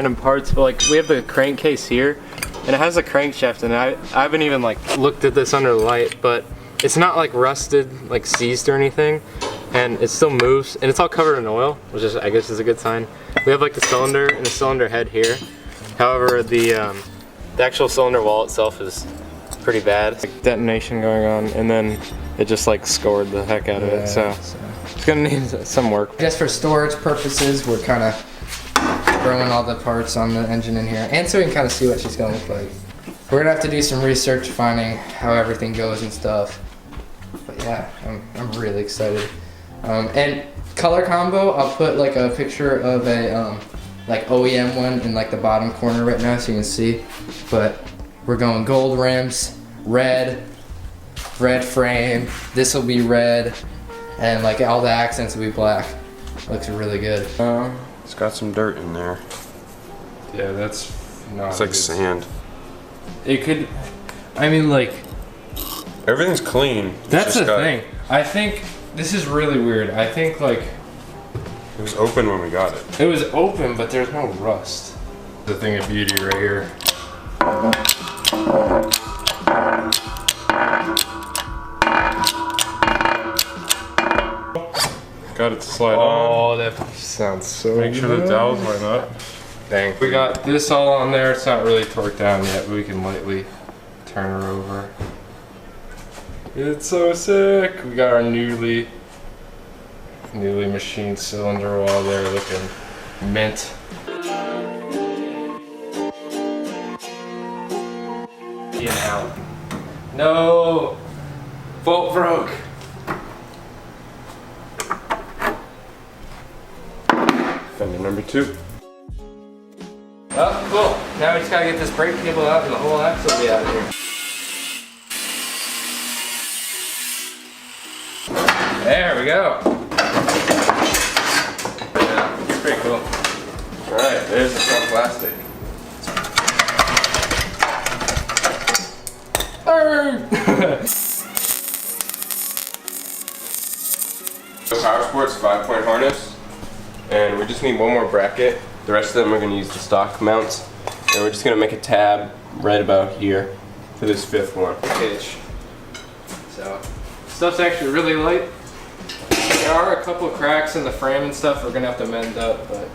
random parts, but like we have the crankcase here, and it has a crankshaft, and I haven't even like looked at this under the light, but it's not like rusted, like seized or anything, and it still moves, and it's all covered in oil, which is, I guess, is a good sign. We have like the cylinder and the cylinder head here. However, the actual cylinder wall itself is pretty bad. Like detonation going on, and then it just like scored the heck out of it. So it's gonna need some work. Just for storage purposes, we're kind of throwing all the parts on the engine in here, and so we can kind of see what she's gonna look like. We're gonna have to do some research finding how everything goes and stuff. But yeah, I'm really excited. And color combo, I'll put like a picture of a like OEM one in like the bottom corner right now so you can see. But we're going gold rims, red frame, this will be red, and like all the accents will be black. Looks really good. It's got some dirt in there. Yeah, that's not. It's like sand. It could. I mean, like. Everything's clean. That's the thing. I think this is really weird. I think like. It was open when we got it. It was open, but there's no rust. The thing of beauty right here. Got it to slide on. Oh, that sounds so Make sure the dowels line up. Dang. We got this all on there. It's not really torqued down yet, but we can lightly turn her over. It's so sick. We got our newly machined cylinder wall there looking mint. In out. No! Bolt broke! Fender number 2. Oh, cool. Now we just gotta get this brake cable out and the whole axle will be out of here. There we go. Yeah, it's pretty cool. Alright, there's the front plastic. Power Sports 5-point harness, and we just need one more bracket. The rest of them we're going to use the stock mounts, and we're just going to make a tab right about here for this 5th one. Pitch. So, stuff's actually really light. There are a couple cracks in the frame and stuff we're going to have to mend up, but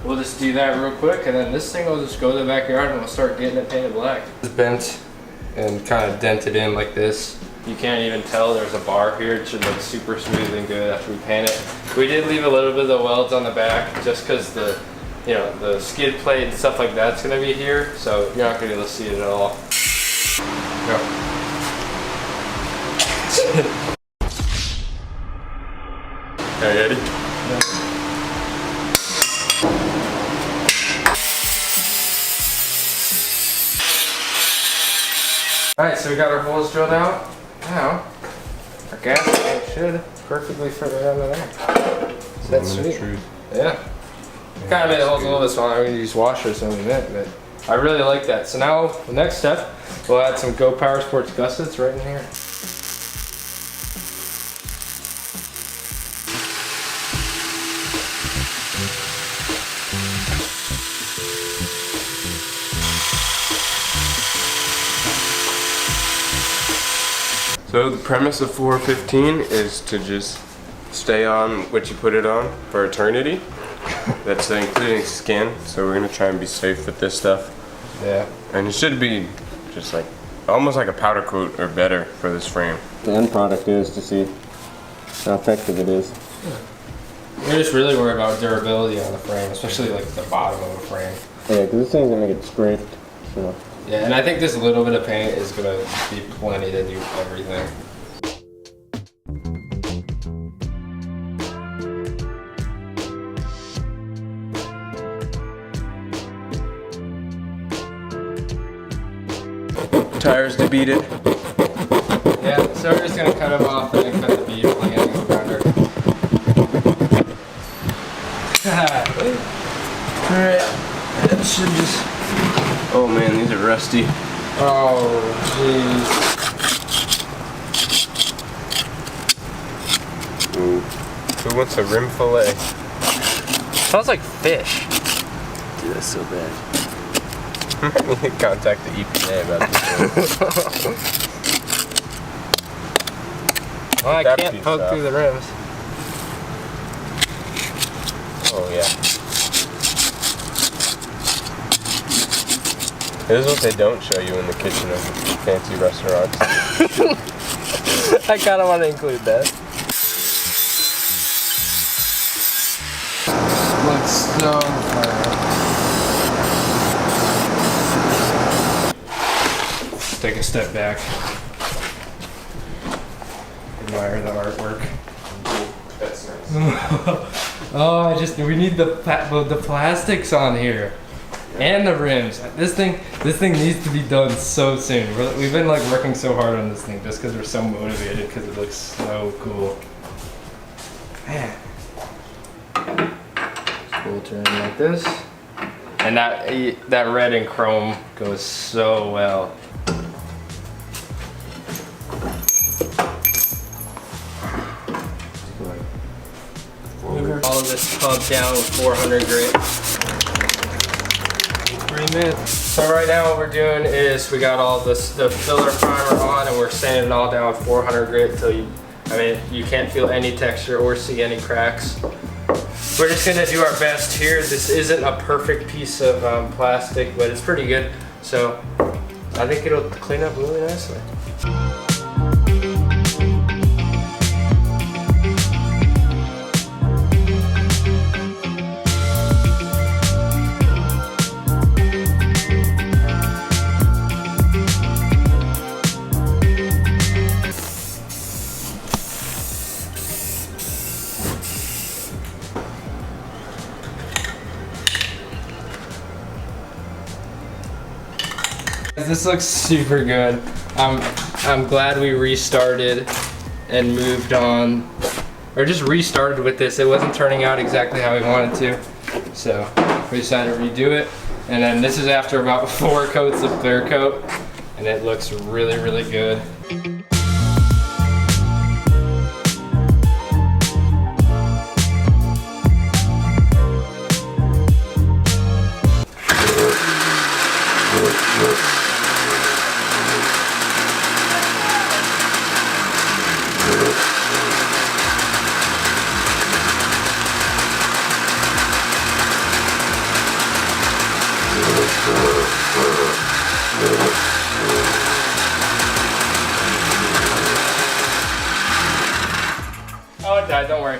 we'll just do that real quick, and then this thing will just go to the backyard and we'll start getting it painted black. It's bent and kind of dented in like this. You can't even tell there's a bar here. It should look super smooth and good after we paint it. We did leave a little bit of the welds on the back just because the, you know, the skid plate and stuff like that's gonna be here, so you're not gonna be able to see it at all. Go. Are you ready? Yeah. Alright, so we got our holes drilled out. Now, our gas tank should perfectly fit right under there. So that's sweet. Yeah. Kind of made the holes a little bit smaller. I'm going to use washers in a minute, but I really like that. So now, the next step, we'll add some Go Power Sports gussets right in here. So the premise of 415 is to just stay on what you put it on for eternity. That's including skin, so we're gonna try and be safe with this stuff. Yeah. And it should be just like, almost like a powder coat or better for this frame. The end product is to see how effective it is. We're just really worried about durability on the frame, especially like the bottom of the frame. Yeah, because this thing's gonna get scraped, so. Yeah, and I think this little bit of paint is gonna be plenty to do everything. Tires to beat it. Yeah, so we're just gonna cut them off and then cut the bead like anything around her. Alright, that should just... Oh man, these are rusty. Oh, jeez. Ooh. Who wants a rim fillet? Smells like fish. do that so bad. I need to contact the EPA about this. Well, I That can't piece poke off. through the rims. Oh yeah. This is what they don't show you in the kitchen of fancy restaurants. I kind of want to include that. Looks so fire. Let's take a step back. Admire the artwork. That's nice. Oh, we need the plastics on here. And the rims. This thing needs to be done so soon. We've been like working so hard on this thing just because we're so motivated because it looks so cool. Man. Cool turn like this. And that red and chrome goes so well. All of this tub down with 400 grit. 3 minutes. So right now what we're doing is we got all the filler primer on and we're sanding it all down with 400 grit till you can't feel any texture or see any cracks. We're just gonna do our best here. This isn't a perfect piece of plastic, but it's pretty good. So I think it'll clean up really nicely. This looks super good. I'm glad we restarted and moved on, or just restarted with this. It wasn't turning out exactly how we wanted to, so we decided to redo it. And then this is after about 4 coats of clear coat, and it looks really, really good. Oh, it died, don't worry.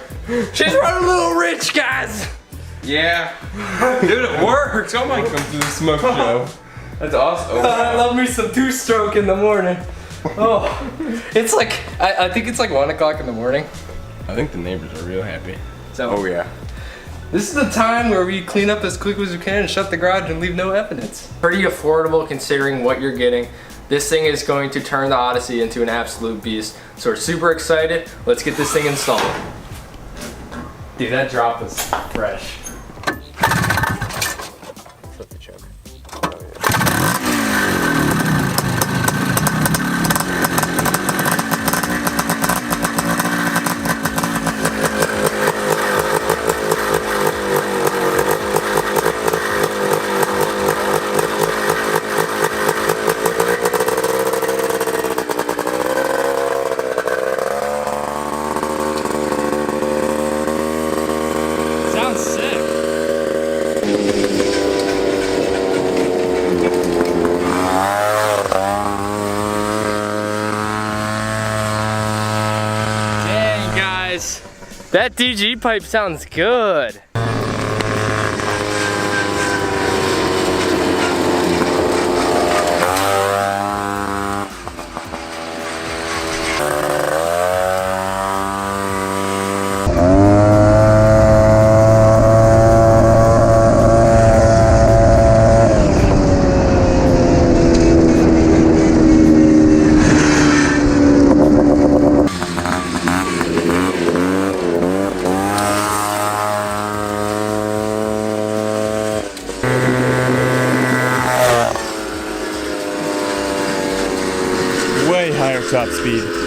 She's running a little rich, guys! Yeah. Dude, it works. Oh my god, to the smoke show. That's awesome. I love me some 2-stroke in the morning. Oh, it's like, I think it's like 1 o'clock in the morning. I think the neighbors are real happy. So, Oh yeah. this is the time where we clean up as quick as we can and shut the garage and leave no evidence. Pretty affordable considering what you're getting. This thing is going to turn the Odyssey into an absolute beast. So we're super excited. Let's get this thing installed. Dude, that drop was fresh. Flip the choke. Sounds sick. Dang, guys. That DG pipe sounds good. Way higher top speed.